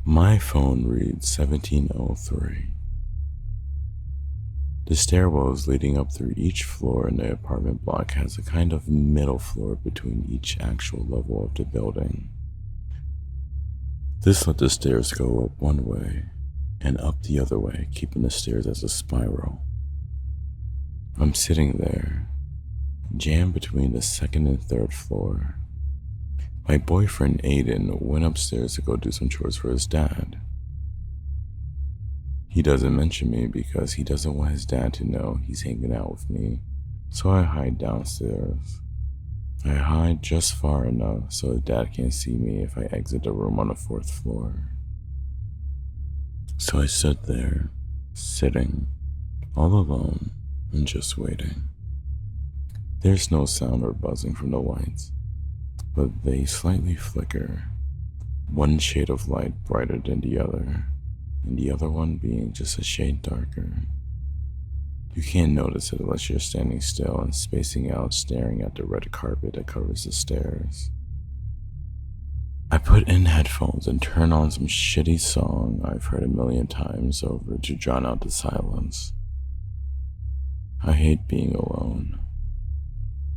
My phone reads 1703. The stairwells leading up through each floor in the apartment block has a kind of middle floor between each actual level of the building. This let the stairs go up one way and up the other way, keeping the stairs as a spiral. I'm sitting there, jammed between the second and third floor. My boyfriend Aiden went upstairs to go do some chores for his dad. He doesn't mention me because he doesn't want his dad to know he's hanging out with me, so I hide downstairs. I hide just far enough so his dad can't see me if I exit the room on the fourth floor. So I stood there, sitting, all alone, and just waiting. There's no sound or buzzing from the lights, but they slightly flicker, one shade of light brighter than the other, and the other one being just a shade darker. You can't notice it unless you're standing still and spacing out staring at the red carpet that covers the stairs. I put in headphones and turn on some shitty song I've heard a million times over to drown out the silence. I hate being alone,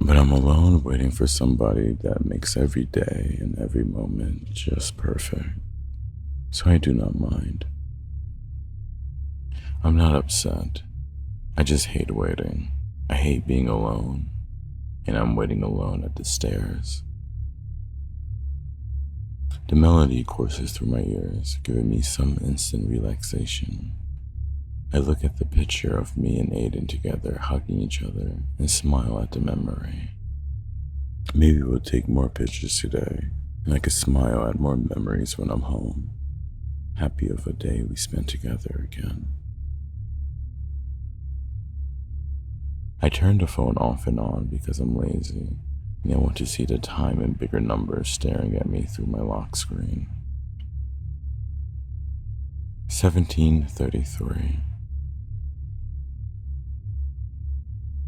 but I'm alone waiting for somebody that makes every day and every moment just perfect, so I do not mind. I'm not upset. I just hate waiting. I hate being alone, and I'm waiting alone at the stairs. The melody courses through my ears, giving me some instant relaxation. I look at the picture of me and Aiden together, hugging each other, and smile at the memory. Maybe we'll take more pictures today, and I could smile at more memories when I'm home, happy of a day we spent together again. I turn the phone off and on because I'm lazy, and I want to see the time in bigger numbers staring at me through my lock screen. 17:33.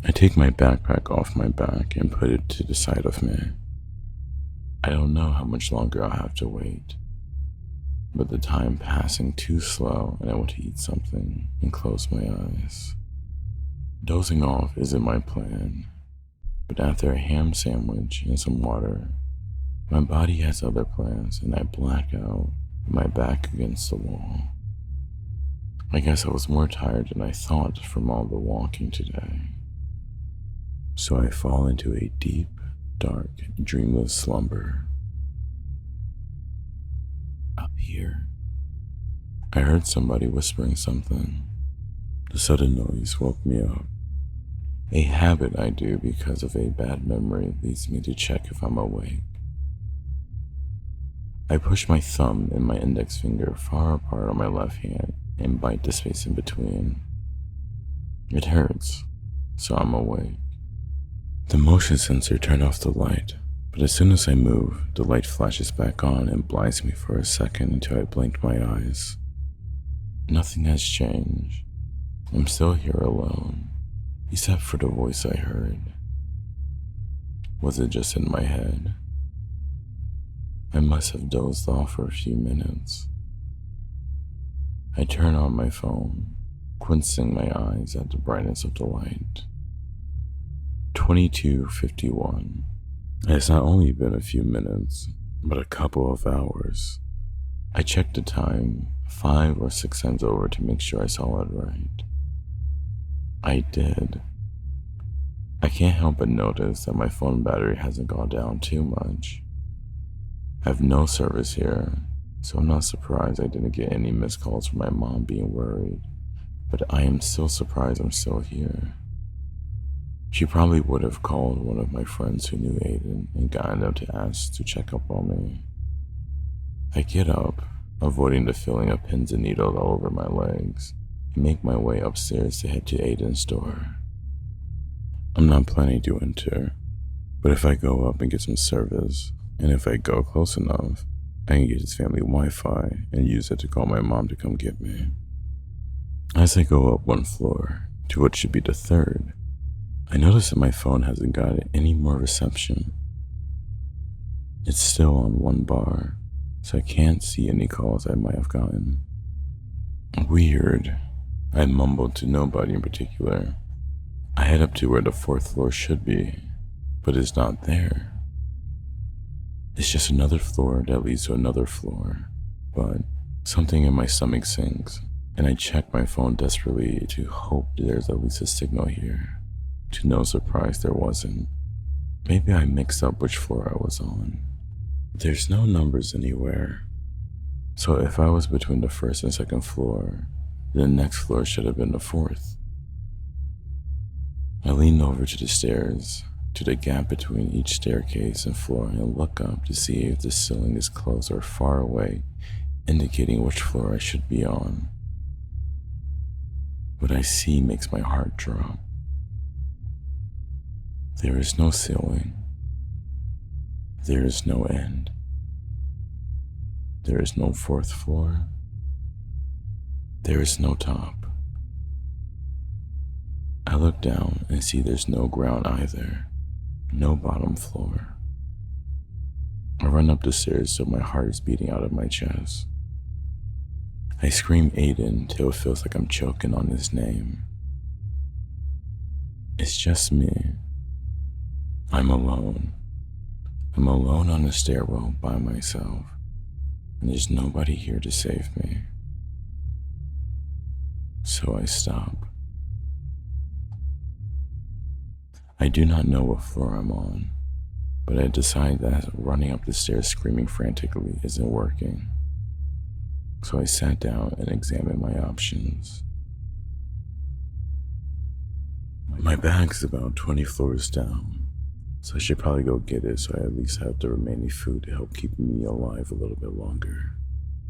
I take my backpack off my back and put it to the side of me. I don't know how much longer I'll have to wait, but the time passing too slow and I want to eat something and close my eyes. Dozing off isn't my plan, but after a ham sandwich and some water, my body has other plans and I black out with my back against the wall. I guess I was more tired than I thought from all the walking today. So I fall into a deep, dark, dreamless slumber. Up here, I heard somebody whispering something. The sudden noise woke me up. A habit I do because of a bad memory leads me to check if I'm awake. I push my thumb and my index finger far apart on my left hand and bite the space in between. It hurts, so I'm awake. The motion sensor turned off the light, but as soon as I move, the light flashes back on and blinds me for a second until I blinked my eyes. Nothing has changed. I'm still here alone, except for the voice I heard. Was it just in my head? I must have dozed off for a few minutes. I turn on my phone, quincing my eyes at the brightness of the light. 22:51. It's not only been a few minutes, but a couple of hours. I checked the time 5 or 6 times over to make sure I saw it right. I did. I can't help but notice that my phone battery hasn't gone down too much. I have no service here, so I'm not surprised I didn't get any missed calls from my mom being worried, but I am still surprised I'm still here. She probably would have called one of my friends who knew Aiden and gotten them to ask to check up on me. I get up, avoiding the feeling of pins and needles all over my legs, and make my way upstairs to head to Aiden's door. I'm not planning to enter, but if I go up and get some service, and if I go close enough, I can get his family Wi-Fi and use it to call my mom to come get me. As I go up one floor to what should be the third, I notice that my phone hasn't got any more reception. It's still on one bar, so I can't see any calls I might have gotten. Weird, I mumbled to nobody in particular. I head up to where the fourth floor should be, but it's not there. It's just another floor that leads to another floor, but something in my stomach sinks, and I check my phone desperately to hope there's at least a signal here. To no surprise, there wasn't. Maybe I mixed up which floor I was on. There's no numbers anywhere, so if I was between the first and second floor, the next floor should have been the fourth. I lean over to the stairs, to the gap between each staircase and floor, and look up to see if the ceiling is close or far away, indicating which floor I should be on. What I see makes my heart drop. There is no ceiling. There is no end. There is no fourth floor. There is no top. I look down and see there's no ground either, no bottom floor. I run up the stairs so my heart is beating out of my chest. I scream Aiden till it feels like I'm choking on his name. It's just me. I'm alone. I'm alone on the stairwell by myself, and there's nobody here to save me. So I stop. I do not know what floor I'm on, but I decide that running up the stairs screaming frantically isn't working. So I sat down and examined my options. My bag's about 20 floors down, so I should probably go get it so I at least have the remaining food to help keep me alive a little bit longer,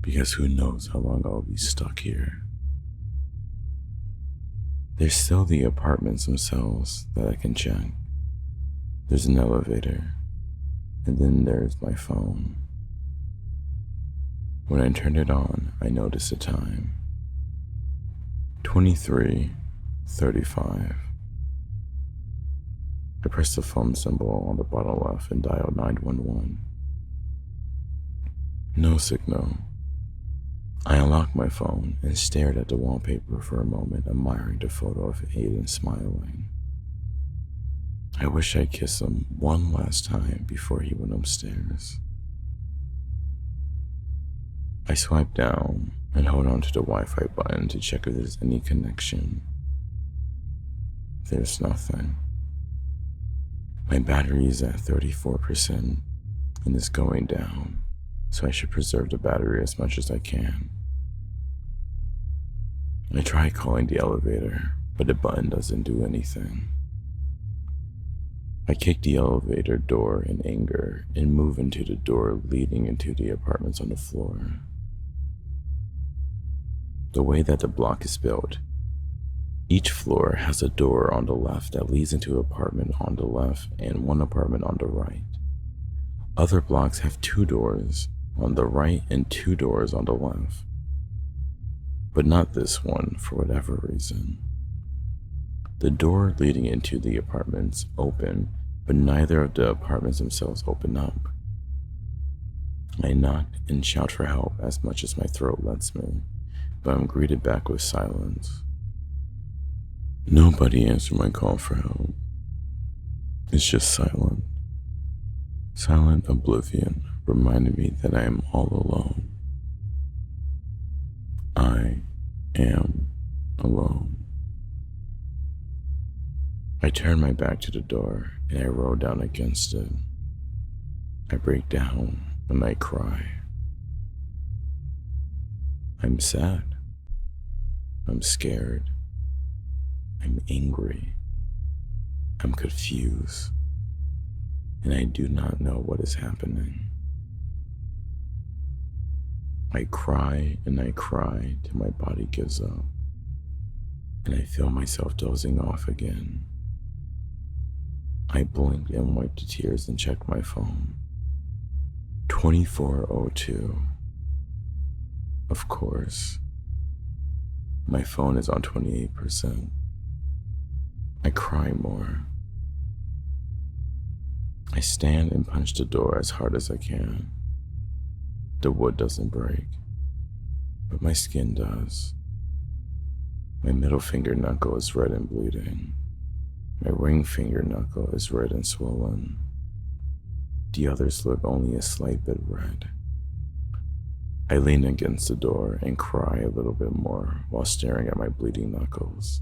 because who knows how long I'll be stuck here. There's still the apartments themselves that I can check. There's an elevator, and then there's my phone. When I turned it on, I noticed the time. 23:35. I pressed the phone symbol on the bottom left and dialed 911. No signal. I unlocked my phone and stared at the wallpaper for a moment, admiring the photo of Aiden smiling. I wish I kissed him one last time before he went upstairs. I swipe down and hold on to the Wi-Fi button to check if there's any connection. There's nothing. My battery is at 34% and is going down, so I should preserve the battery as much as I can. I try calling the elevator, but the button doesn't do anything. I kick the elevator door in anger and move into the door leading into the apartments on the floor. The way that the block is built, each floor has a door on the left that leads into an apartment on the left and one apartment on the right. Other blocks have 2 doors on the right and 2 doors on the left. But not this one for whatever reason. The door leading into the apartments open, but neither of the apartments themselves open up. I knock and shout for help as much as my throat lets me, but I'm greeted back with silence. Nobody answered my call for help. It's just silent. Silent oblivion reminded me that I am all alone. I am alone. I turn my back to the door and I roll down against it. I break down and I cry. I'm sad. I'm scared. I'm angry. I'm confused. And I do not know what is happening. I cry and I cry till my body gives up, and I feel myself dozing off again. I blink and wipe the tears and check my phone. 24:02. Of course. My phone is on 28%. I cry more. I stand and punch the door as hard as I can. The wood doesn't break, but my skin does. My middle finger knuckle is red and bleeding. My ring finger knuckle is red and swollen. The others look only a slight bit red. I lean against the door and cry a little bit more while staring at my bleeding knuckles.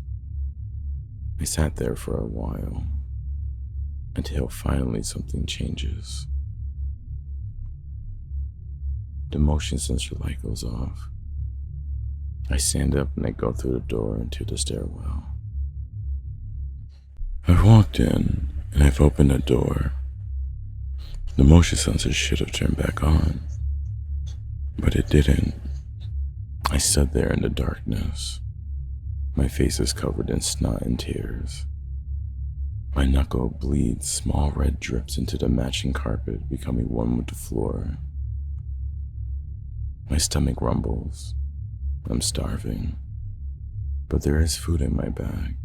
I sat there for a while, until finally something changes. The motion sensor light goes off. I stand up and I go through the door into the stairwell. I've walked in and I've opened the door. The motion sensor should have turned back on, but it didn't. I stood there in the darkness. My face is covered in snot and tears. My knuckle bleeds small red drips into the matching carpet, becoming one with the floor. My stomach rumbles. I'm starving, but there is food in my bag.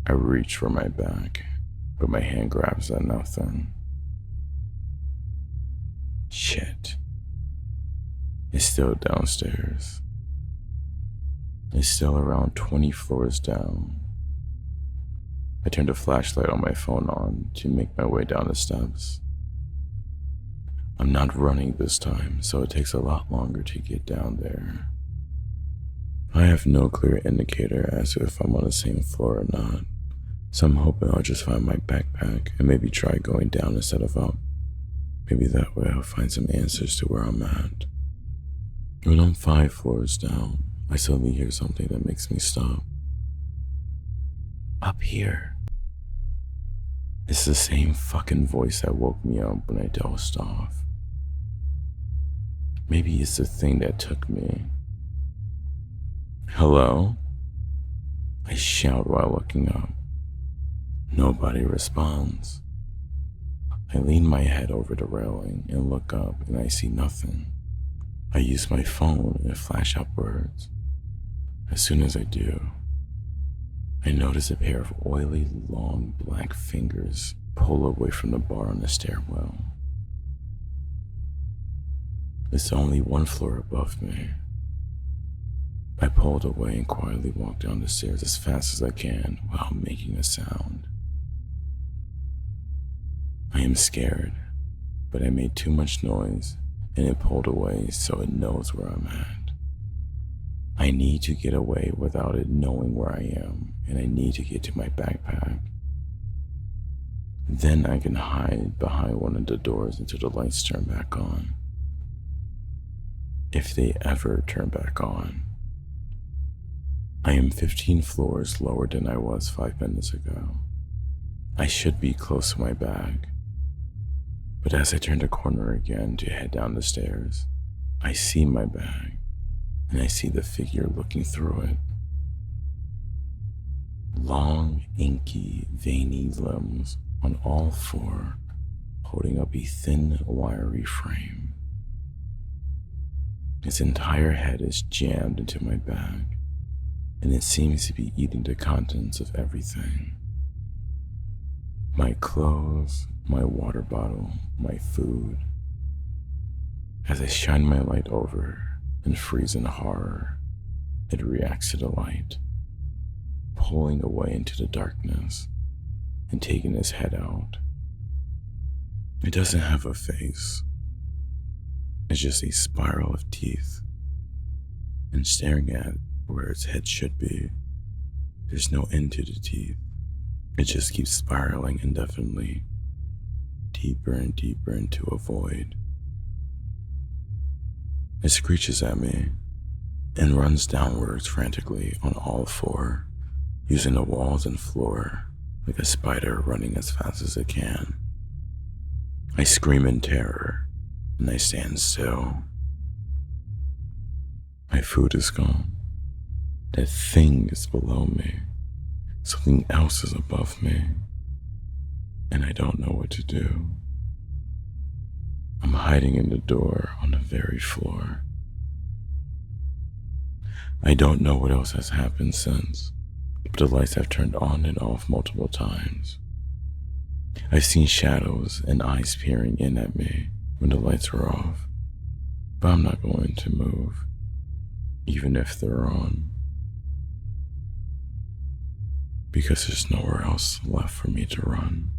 I reach for my bag, but my hand grabs at nothing. Shit. It's still downstairs. It's still around 20 floors down. I turned the flashlight on my phone on to make my way down the steps. I'm not running this time, so it takes a lot longer to get down there. I have no clear indicator as to if I'm on the same floor or not, so I'm hoping I'll just find my backpack and maybe try going down instead of up. Maybe that way I'll find some answers to where I'm at. When I'm 5 floors down, I suddenly hear something that makes me stop. Up here. It's the same fucking voice that woke me up when I dozed off. Maybe it's the thing that took me. Hello? I shout while looking up. Nobody responds. I lean my head over the railing and look up and I see nothing. I use my phone and flash upwards. As soon as I do, I notice a pair of oily, long, black fingers pull away from the bar on the stairwell. It's only 1 floor above me. I pulled away and quietly walked down the stairs as fast as I can without making a sound. I am scared, but I made too much noise and it pulled away so it knows where I'm at. I need to get away without it knowing where I am, and I need to get to my backpack. Then I can hide behind one of the doors until the lights turn back on. If they ever turn back on. I am 15 floors lower than I was 5 minutes ago. I should be close to my bag. But as I turn the corner again to head down the stairs, I see my bag. And I see the figure looking through it. Long, inky, veiny limbs on all 4, holding up a thin, wiry frame. Its entire head is jammed into my bag, and it seems to be eating the contents of everything. My clothes, my water bottle, my food. As I shine my light over, and freeze in horror, it reacts to the light, pulling away into the darkness and taking his head out. It doesn't have a face. It's just a spiral of teeth. And staring at where its head should be, there's no end to the teeth. It just keeps spiraling indefinitely, deeper and deeper into a void. It screeches at me and runs downwards frantically on all 4, using the walls and floor like a spider running as fast as it can. I scream in terror and I stand still. My food is gone. That thing is below me. Something else is above me. And I don't know what to do. I'm hiding in the door on the very floor. I don't know what else has happened since, but the lights have turned on and off multiple times. I've seen shadows and eyes peering in at me, when the lights were off, but I'm not going to move, even if they're on, because there's nowhere else left for me to run.